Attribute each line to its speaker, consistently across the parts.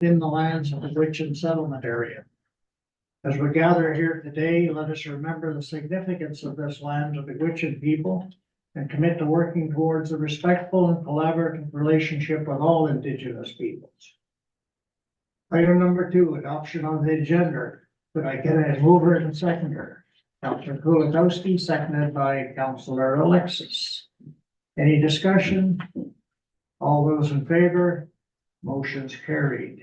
Speaker 1: in the lands of the Gwich'in settlement area. As we gather here today, let us remember the significance of this land to the Gwich'in people and commit to working towards a respectful and collaborative relationship with all Indigenous peoples. Item number 2, adoption on the agenda. Could I get a mover and seconder? Councillor Kulikowski, seconded by Councillor Alexis. Any discussion? All those in favor? Motion's carried.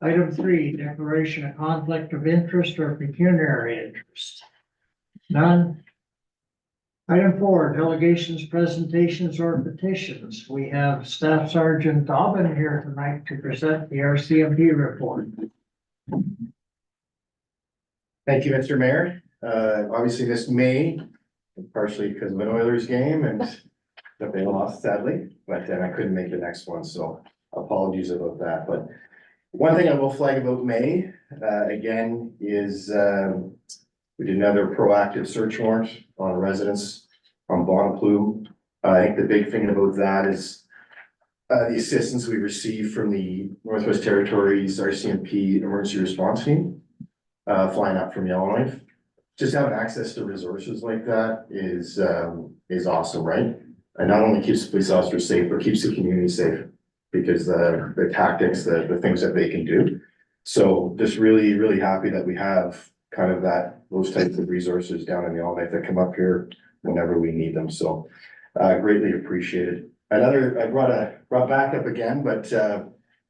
Speaker 1: Item 3, declaration of conflict of interest or pecuniary interest. None. Item 4, delegations, presentations, or petitions. We have Staff Sergeant Dobbin here tonight to present the RCMP report.
Speaker 2: Thank you, Mr. Mayor. Obviously this May, partially because of an Oilers game and that they lost sadly, but then I couldn't make the next one, so apologies about that. But one thing I will flag about May, again, is we did another proactive search warrant on a residence from Bonaplume. I think the big thing about that is the assistance we received from the Northwest Territories RCMP emergency response team, flying up from Yellowknife. Just having access to resources like that is awesome, right? And not only keeps the police officers safe, but keeps the community safe because the tactics, the things that they can do. So just really, really happy that we have kind of those types of resources down in Yellowknife that come up here whenever we need them. So greatly appreciated. Another, I brought back up again, but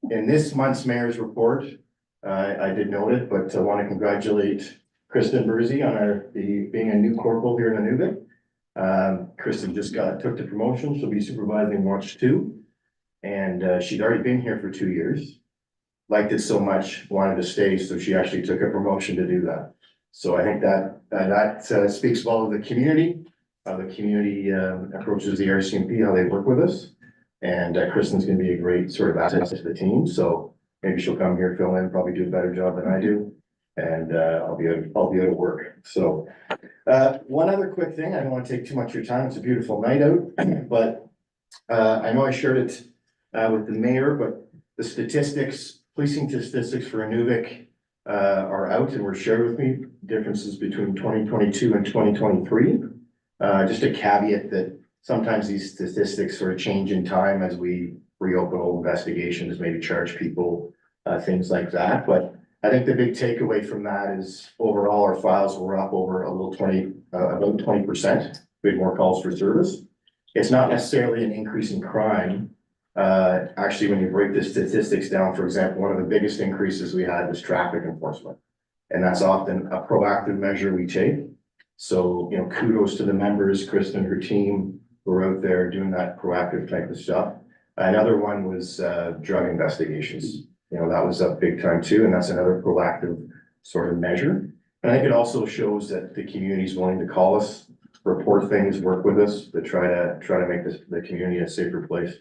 Speaker 2: in this month's mayor's report, I did note it, but I want to congratulate Kristen Burzy on being a new corporal here in Inuvik. Kristen just took the promotion. She'll be supervising Watch 2. And she'd already been here for 2 years. Liked it so much, wanted to stay, so she actually took a promotion to do that. So I think that speaks well of the community, how the community approaches the RCMP, how they work with us. And Kristen's gonna be a great sort of asset to the team, so maybe she'll come here, fill in, probably do a better job than I do. And I'll be able to work. So one other quick thing, I don't want to take too much of your time, it's a beautiful night out, but I know I shared it with the mayor, but the statistics, policing statistics for Inuvik are out and were shared with me, differences between 2022 and 2023. Just a caveat that sometimes these statistics sort of change in time as we reopen old investigations, maybe charge people, things like that. But I think the big takeaway from that is overall our files were up over about 20%. We had more calls for service. It's not necessarily an increase in crime. Actually, when you break the statistics down, for example, one of the biggest increases we had was traffic enforcement. And that's often a proactive measure we take. So, you know, kudos to the members, Kristen and her team who are out there doing that proactive type of stuff. Another one was drug investigations. You know, that was up big time too. And that's another proactive sort of measure. And I think it also shows that the community is willing to call us, report things, work with us to try to make the community a safer place.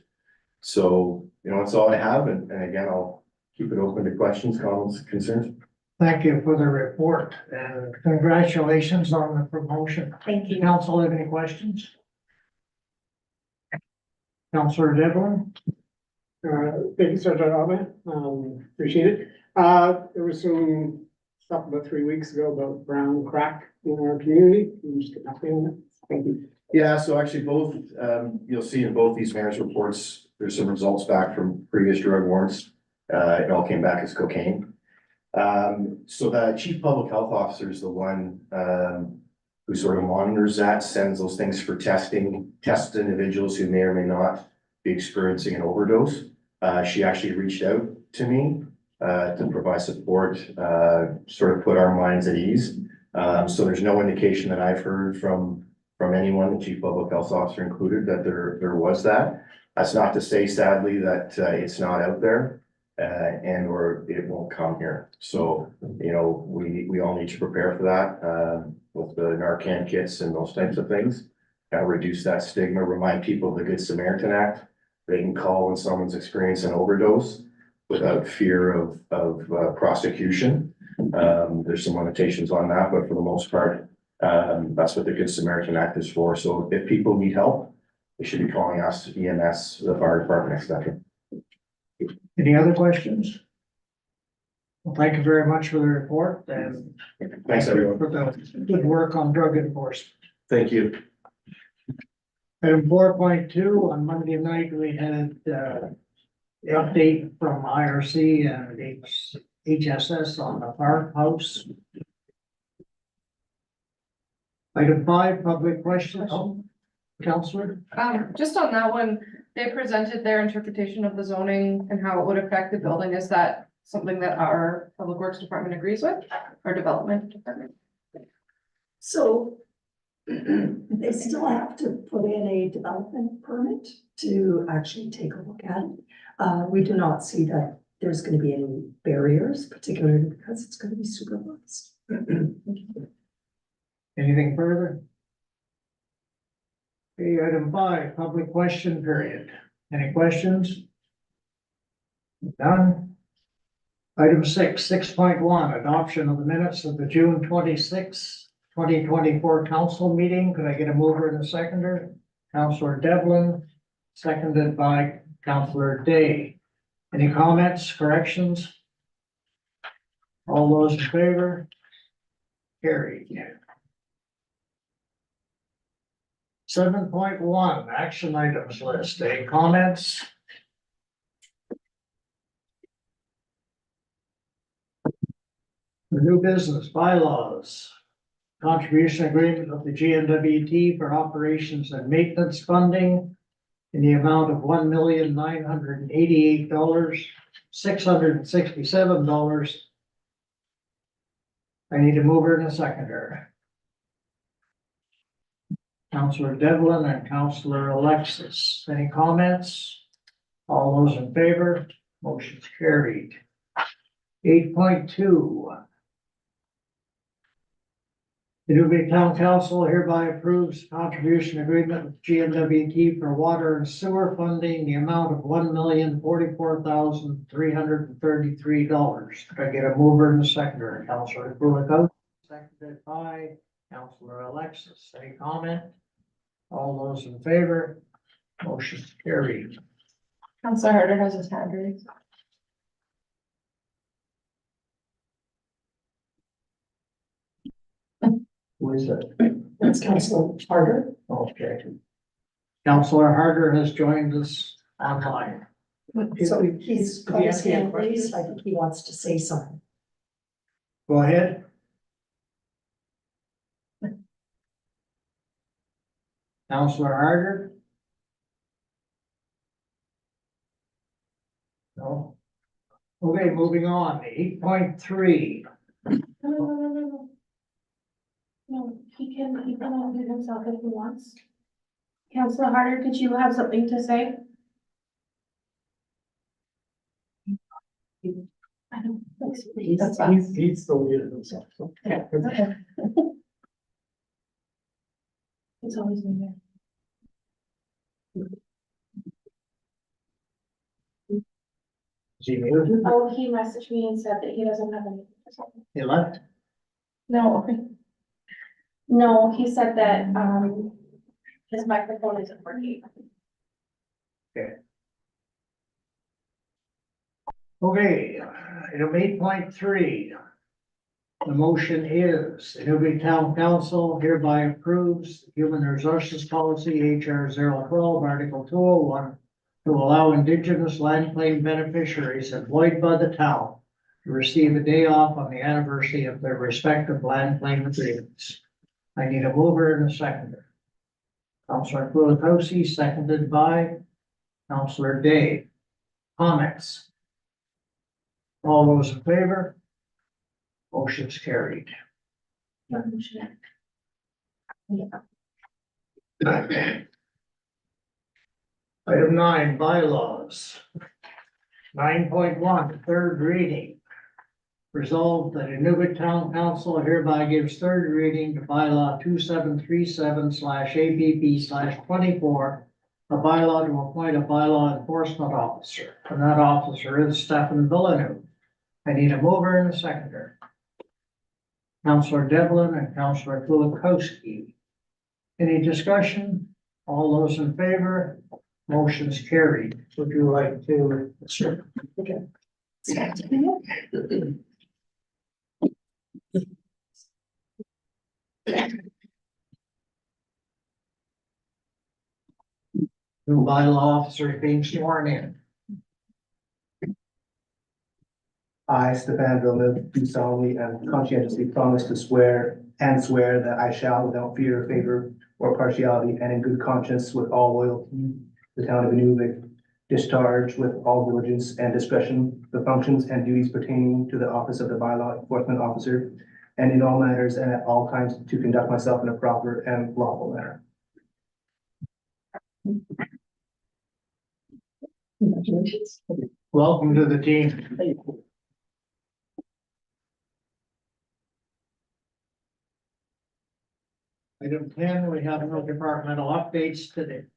Speaker 2: So, you know, that's all I have. And again, I'll keep it open to questions, comments, concerns.
Speaker 1: Thank you for the report and congratulations on the promotion.
Speaker 3: Thank you.
Speaker 1: Council, have any questions? Councillor Devlin?
Speaker 4: Thank you, Sergeant Alba. Appreciate it. There was some stuff about 3 weeks ago about brown crack in our community. Can you just get an update on that? Thank you.
Speaker 2: Yeah, so actually both, you'll see in both these mayor's reports, there's some results back from previous drug warrants. It all came back as cocaine. So the chief public health officer is the one who sort of monitors that, sends those things for testing, tests individuals who may or may not be experiencing an overdose. She actually reached out to me to provide support, sort of put our minds at ease. So there's no indication that I've heard from anyone, the chief public health officer included, that there was that. That's not to say sadly that it's not out there or it won't come here. So, you know, we all need to prepare for that with the Narcan kits and those types of things. Reduce that stigma, remind people of the Good Samaritan Act. They can call when someone's experienced an overdose without fear of prosecution. There's some limitations on that, but for the most part, that's what the Good Samaritan Act is for. So if people need help, they should be calling us, EMS, the fire department, etc.
Speaker 1: Any other questions? Well, thank you very much for the report and
Speaker 2: Thanks, everyone.
Speaker 1: for the good work on drug enforcement.
Speaker 2: Thank you.
Speaker 1: Item 4.2, on Monday night, we had, the update from IRC and HSS on the farmhouse. Item 5, public questions. Oh, Counselor?
Speaker 3: Just on that one, they presented their interpretation of the zoning and how it would affect the building. Is that something that our public works department agrees with, or development department?
Speaker 5: So they still have to put in a development permit to actually take a look at it. We do not see that there's gonna be any barriers, particularly because it's gonna be supervised.
Speaker 1: Anything further? Okay, item 5, public question period. Any questions? None? Item 6, 6.1, adoption of the minutes of the June 26, 2024 council meeting. Could I get a mover and a seconder? Councillor Devlin, seconded by Councillor Day. Any comments, corrections? All those in favor? Carried. 7.1, action items list. Any comments? The new business bylaws. Contribution agreement of the GNWT for operations and maintenance funding in the amount of $1,988,667. I need a mover and a seconder. Councillor Devlin and Councillor Alexis. Any comments? All those in favor? Motion's carried. 8.2. The Inuvik Town Council hereby approves contribution agreement with GNWT for water and sewer funding, the amount of $1,044,333. Could I get a mover and a seconder? Councillor Kulikov, seconded by Councillor Alexis. Any comment? All those in favor? Motion carried.
Speaker 3: Councilor Harder has his hand raised.
Speaker 1: Who is it?
Speaker 5: That's Councilor Harder.
Speaker 1: Okay. Councillor Harder has joined us online.
Speaker 5: So he's got his
Speaker 1: Does he have
Speaker 5: hand raised.
Speaker 1: questions?
Speaker 5: I think he wants to say something.
Speaker 1: Go ahead. Councillor Harder? No. Okay, moving on, 8.3.
Speaker 6: No. No, he can unmute himself if he wants. Councilor Harder, did you have something to say? I don't think so.
Speaker 3: That's fine.
Speaker 4: He's still muted himself, so.
Speaker 3: Yeah, okay.
Speaker 6: It's always been there.
Speaker 1: Is he muted?
Speaker 6: Oh, he messaged me and said that he doesn't have anything to say.
Speaker 1: He left?
Speaker 6: No. No, he said that, his microphone isn't working.
Speaker 1: Okay, item 8.3. The motion is, the Inuvik Town Council hereby approves Human Resources Policy HR 012, Article 201, to allow Indigenous land claim beneficiaries employed by the town to receive a day off on the anniversary of their respective land claim agreements. I need a mover and a seconder. Councillor Kulikowski, seconded by Councillor Day. Comments? All those in favor? Motion's carried. Item 9, bylaws. 9.1, third reading. Resolved that Inuvik Town Council hereby gives third reading to bylaw 2737/ABB/24, a bylaw to appoint a bylaw enforcement officer, and that officer is Stefan Villeneuve. I need a mover and a seconder. Councillor Devlin and Councillor Kulikowski. Any discussion? All those in favor? Motion's carried. Would you like to?
Speaker 5: Okay.
Speaker 1: New bylaw officer being sworn in.
Speaker 7: I, Stefan Villeneuve, do solemnly and conscientiously promise to swear that I shall, without fear or favor or partiality, and in good conscience with all loyalty, the town of Inuvik, discharge with all diligence and discretion the functions and duties pertaining to the office of the bylaw enforcement officer, and in all matters and at all times to conduct myself in a proper and lawful manner.
Speaker 5: Congratulations.
Speaker 1: Welcome to the team. Item 10, we have no departmental updates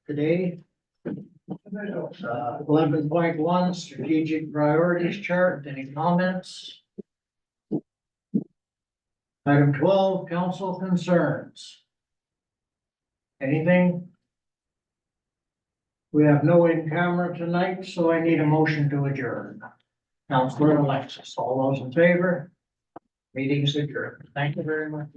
Speaker 1: today. 11.1 strategic priorities chart, any comments? Item 12, council concerns. Anything? We have no in camera tonight, so I need a motion to adjourn. Councilor Alexis, all those in favor? Meeting's adjourned. Thank you very much.